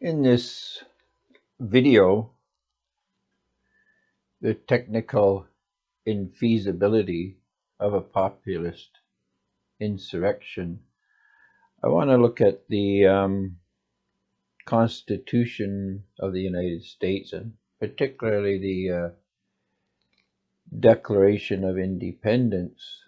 In this video, the technical infeasibility of a populist insurrection, I want to look at the Constitution of the United States, and particularly the Declaration of Independence.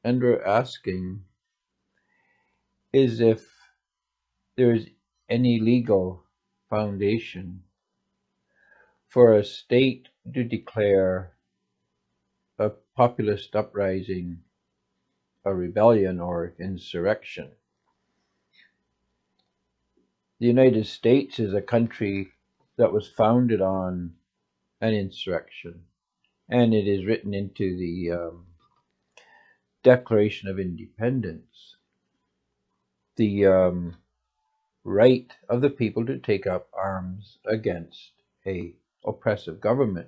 And we're asking is if there's any legal foundation for a state to declare a populist uprising a rebellion or insurrection. The United States is a country that was founded on an insurrection, and it is written into the Declaration of Independence the right of the people to take up arms against a oppressive government.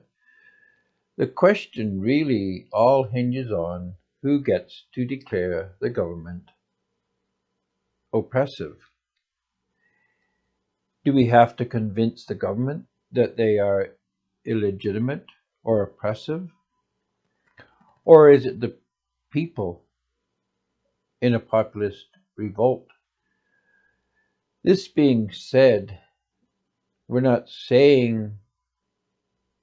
The question really all hinges on who gets to declare the government oppressive. Do we have to convince the government that they are illegitimate or oppressive? Or is it the people in a populist revolt? This being said, we're not saying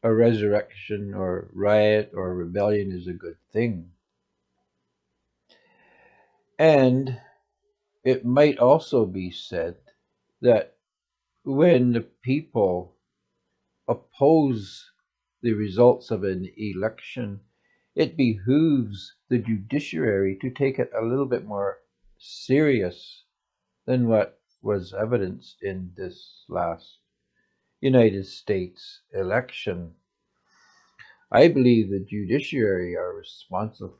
a resurrection or riot or rebellion is a good thing. And it might also be said that when the people oppose the results of an election, it behooves the judiciary to take it a little bit more serious than what was evidenced in this last United States election. I believe the judiciary are responsible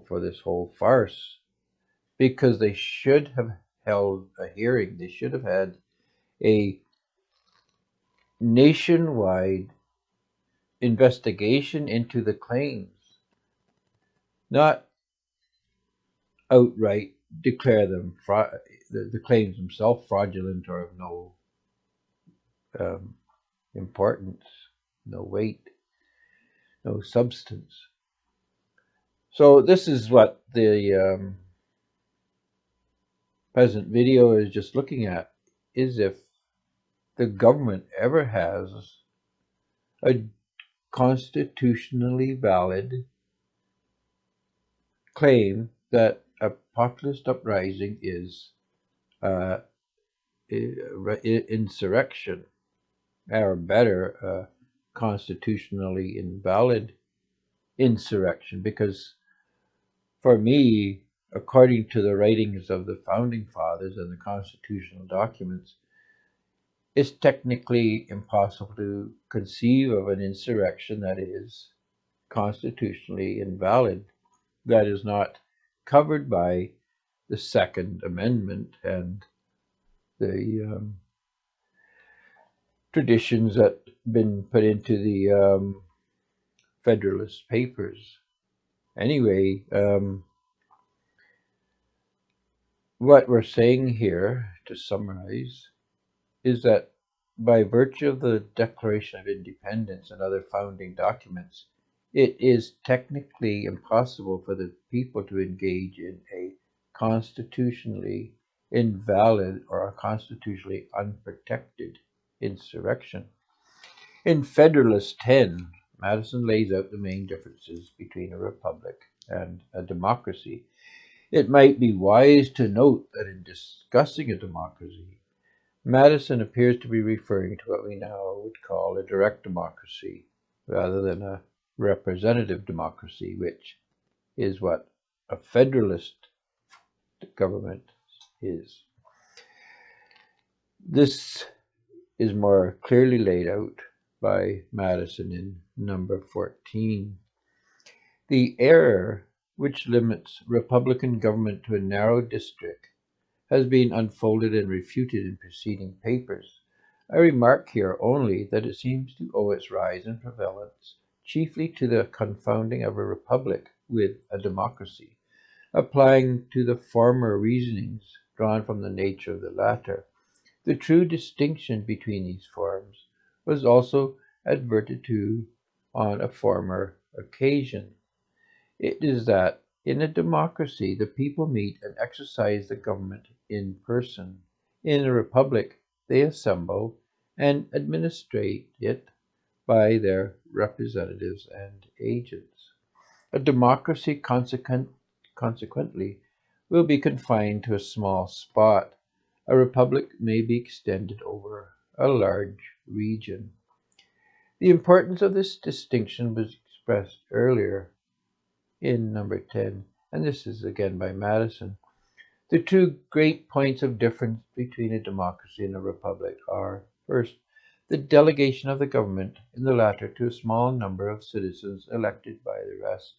for this whole farce because they should have held a hearing. They should have had a nationwide investigation into the claims, not outright declare them the claims themselves fraudulent or of no importance, no weight, no substance. So this is what the present video is just looking at, is if the government ever has a constitutionally valid claim that a populist uprising is insurrection, or better, constitutionally invalid insurrection. Because for me, according to the writings of the founding fathers and the constitutional documents, it's technically impossible to conceive of an insurrection that is constitutionally invalid, that is not covered by the Second Amendment and the traditions that have been put into the Federalist Papers. Anyway, what we're saying here, to summarize, is that by virtue of the Declaration of Independence and other founding documents, it is technically impossible for the people to engage in a constitutionally invalid or a constitutionally unprotected insurrection. In Federalist 10, Madison lays out the main differences between a republic and a democracy. It might be wise to note that in discussing a democracy, Madison appears to be referring to what we now would call a direct democracy, rather than a representative democracy, which is what a federalist government is. This is more clearly laid out by Madison in number 14. The error which limits Republican government to a narrow district has been unfolded and refuted in preceding papers. I remark here only that it seems to owe its rise and prevalence chiefly to the confounding of a republic with a democracy. Applying to the former reasonings drawn from the nature of the latter, The true distinction between these forms was also adverted to on a former occasion. It is that in a democracy the people meet and exercise the government in person. In a republic they assemble and administrate it by their representatives and agents. A democracy consequently will be confined to a small spot. A republic may be extended over a large region. The importance of this distinction was expressed earlier in number 10, and this is again by Madison. The two great points of difference between a democracy and a republic are, first, the delegation of the government in the latter to a small number of citizens elected by the rest.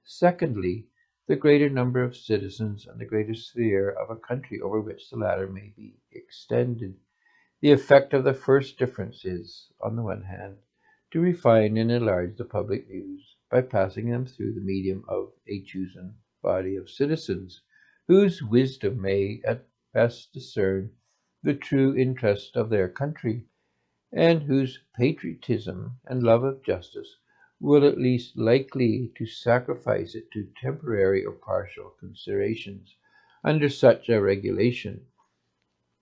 Secondly, the greater number of citizens and the greater sphere of a country over which the latter may be extended. The effect of the first difference is, on the one hand, to refine and enlarge the public views by passing them through the medium of a chosen body of citizens, whose wisdom may at best discern the true interests of their country, and whose patriotism and love of justice will at least likely to sacrifice it to temporary or partial considerations. Under such a regulation,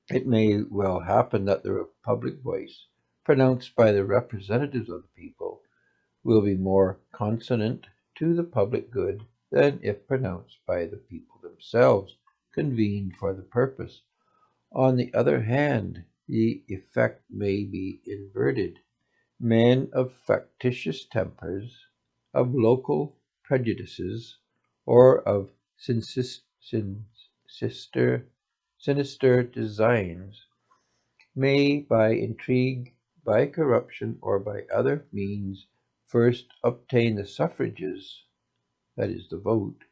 it may well happen that the public voice, pronounced by the representatives of the people, will be more consonant to the public good than if pronounced by the people themselves, convened for the purpose. On the other hand, the effect may be inverted. Men of factitious tempers, of local prejudices, or of sinister designs may by intrigue, by corruption, or by other means first obtain the suffrages, that is, the vote,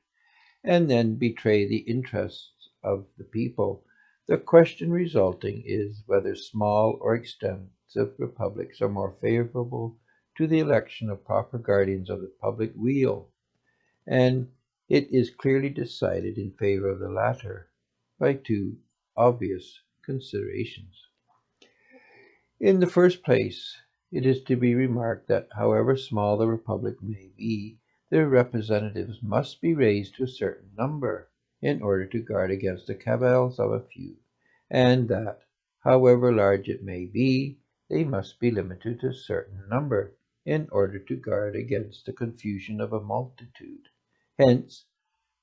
and then betray the interests of the people. The question resulting is whether small or extensive republics are more favorable to the election of proper guardians of the public weal, and it is clearly decided in favor of the latter by two obvious considerations. In the first place, it is to be remarked that however small the republic may be, their representatives must be raised to a certain number in order to guard against the cabals of a few, and that, however large it may be, they must be limited to a certain number in order to guard against the confusion of a multitude. Hence,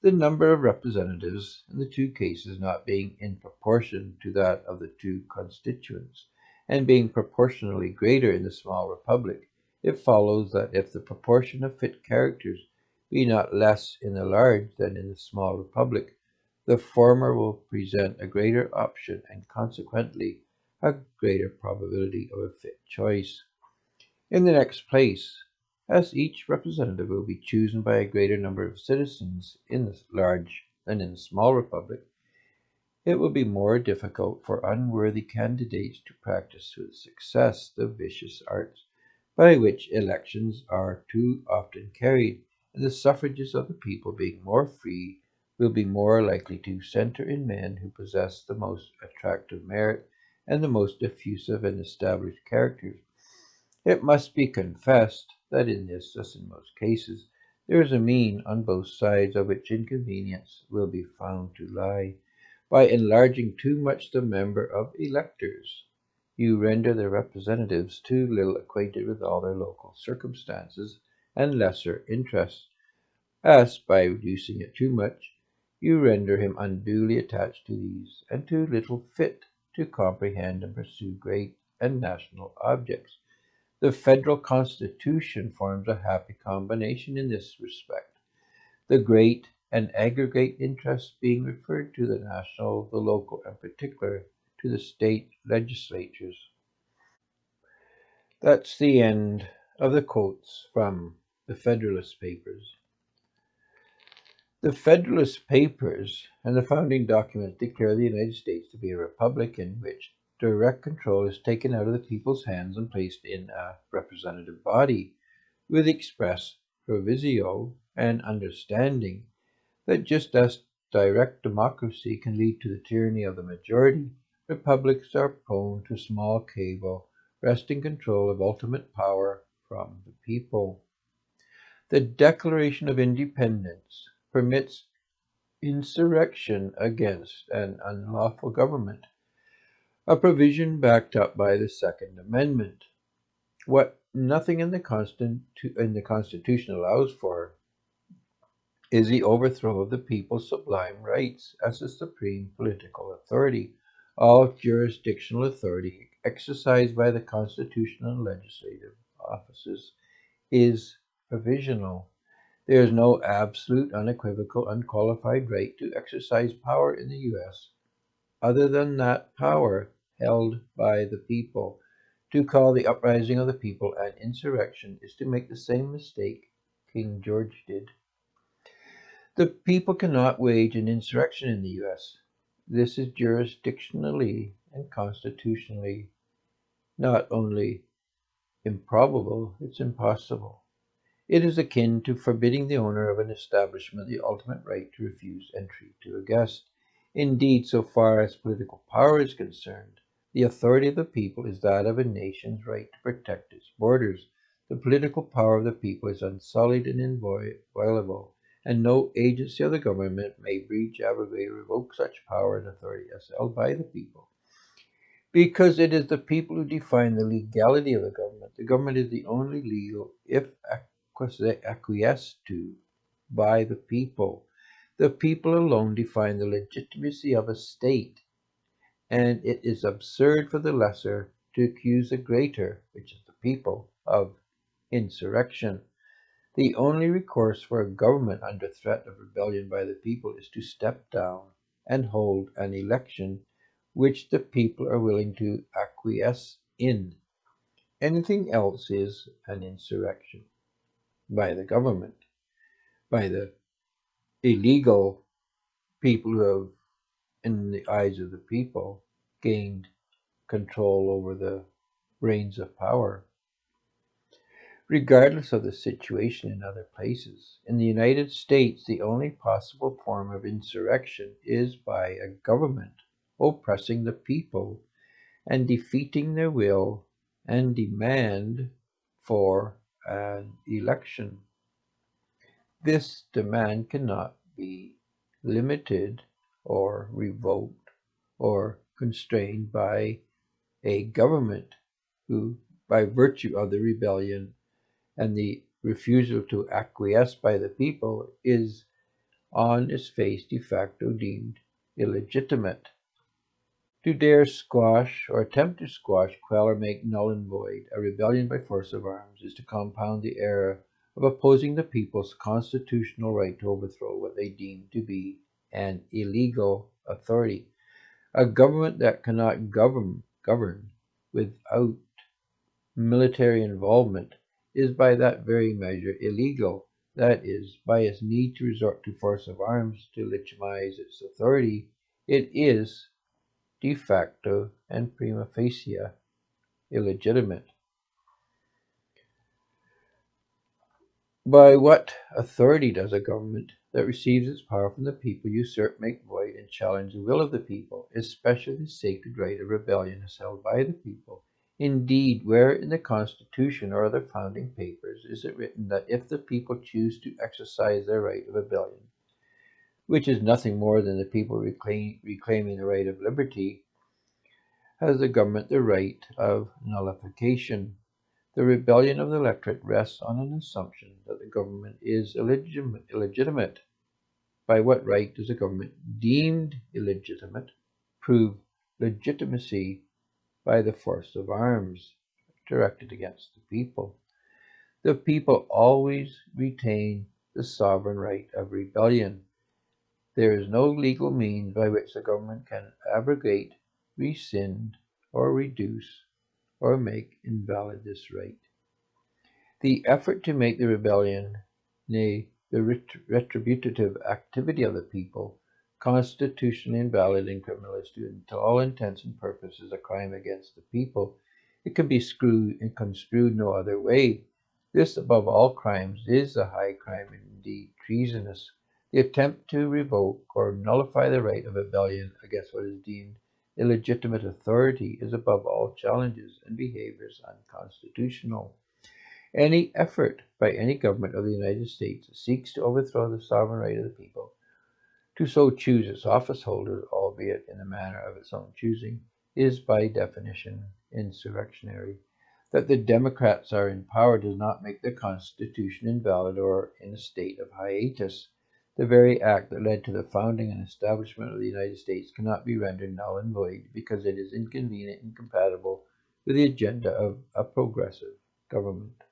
the number of representatives in the two cases not being in proportion to that of the two constituents, and being proportionally greater in the small republic, it follows that if the proportion of fit characters be not less in the large than in the small republic, the former will present a greater option and consequently a greater probability of a fit choice. In the next place, as each representative will be chosen by a greater number of citizens in the large than in the small republic, it will be more difficult for unworthy candidates to practice with success the vicious arts by which elections are too often carried, and the suffrages of the people being more free will be more likely to center in men who possess the most attractive merit and the most diffusive and established characters. It must be confessed that in this, as in most cases, there is a mean on both sides of which inconvenience will be found to lie. By enlarging too much the number of electors, you render their representatives too little acquainted with all their local circumstances and lesser interests, as by reducing it too much, you render him unduly attached to these, and too little fit to comprehend and pursue great and national objects. The federal constitution forms a happy combination in this respect, the great and aggregate interests being referred to the national, the local, and particular to the state legislatures. That's the end of the quotes from the Federalist Papers. The Federalist Papers and the founding documents declare the United States to be a republic in which direct control is taken out of the people's hands and placed in a representative body, with express proviso and understanding that just as direct democracy can lead to the tyranny of the majority, Republics are prone to small cable, wresting control of ultimate power from the people. The Declaration of Independence permits insurrection against an unlawful government, a provision backed up by the Second Amendment. What nothing in the Constitution allows for is the overthrow of the people's sublime rights as the supreme political authority. All jurisdictional authority exercised by the constitutional and legislative offices is provisional. There is no absolute, unequivocal, unqualified right to exercise power in the U.S. other than that power held by the people. To call the uprising of the people an insurrection is to make the same mistake King George did. The people cannot wage an insurrection in the U.S. This is jurisdictionally and constitutionally not only improbable, it's impossible. It is akin to forbidding the owner of an establishment the ultimate right to refuse entry to a guest. Indeed, so far as political power is concerned, the authority of the people is that of a nation's right to protect its borders. The political power of the people is unsullied and inviolable, and no agency of the government may breach, abrogate, or revoke such power and authority as held by the people. Because it is the people who define the legality of the government. The government is the only legal if acquiesced to by the people. The people alone define the legitimacy of a state, and it is absurd for the lesser to accuse the greater, which is the people, of insurrection. The only recourse for a government under threat of rebellion by the people is to step down and hold an election which the people are willing to acquiesce in. Anything else is an insurrection by the government, by the illegal people who have, in the eyes of the people, gained control over the reins of power. Regardless of the situation in other places, in the United States, the only possible form of insurrection is by a government oppressing the people and defeating their will and demand for an election. This demand cannot be limited or revoked or constrained by a government who, by virtue of the rebellion and the refusal to acquiesce by the people, is on its face de facto deemed illegitimate. To dare squash, or attempt to squash, quell, or make null and void a rebellion by force of arms is to compound the error of opposing the people's constitutional right to overthrow what they deem to be an illegal authority. A government that cannot govern without military involvement is by that very measure illegal. That is, by its need to resort to force of arms to legitimize its authority, it is de facto and prima facie illegitimate. By what authority does a government that receives its power from the people usurp, make void, and challenge the will of the people, especially the sacred right of rebellion as held by the people? Indeed, where in the Constitution or other founding papers is it written that if the people choose to exercise their right of rebellion, which is nothing more than the people reclaiming the right of liberty, has the government the right of nullification? The rebellion of the electorate rests on an assumption that the government is illegitimate. By what right does a government deemed illegitimate prove legitimacy by the force of arms directed against the people? The people always retain the sovereign right of rebellion. There is no legal means by which the government can abrogate, rescind, or reduce, or make invalid this right. The effort to make the rebellion, nay, the retributive activity of the people, constitutionally invalid and criminal is to all intents and purposes a crime against the people. It can be construed no other way. This, above all crimes, is a high crime and indeed treasonous. The attempt to revoke or nullify the right of rebellion against what is deemed illegitimate authority is above all challenges and behaviors unconstitutional. Any effort by any government of the United States seeks to overthrow the sovereign right of the people to so choose its office holders, albeit in the manner of its own choosing, is by definition insurrectionary. That the Democrats are in power does not make the Constitution invalid or in a state of hiatus. The very act that led to the founding and establishment of the United States cannot be rendered null and void because it is inconvenient and incompatible with the agenda of a progressive government.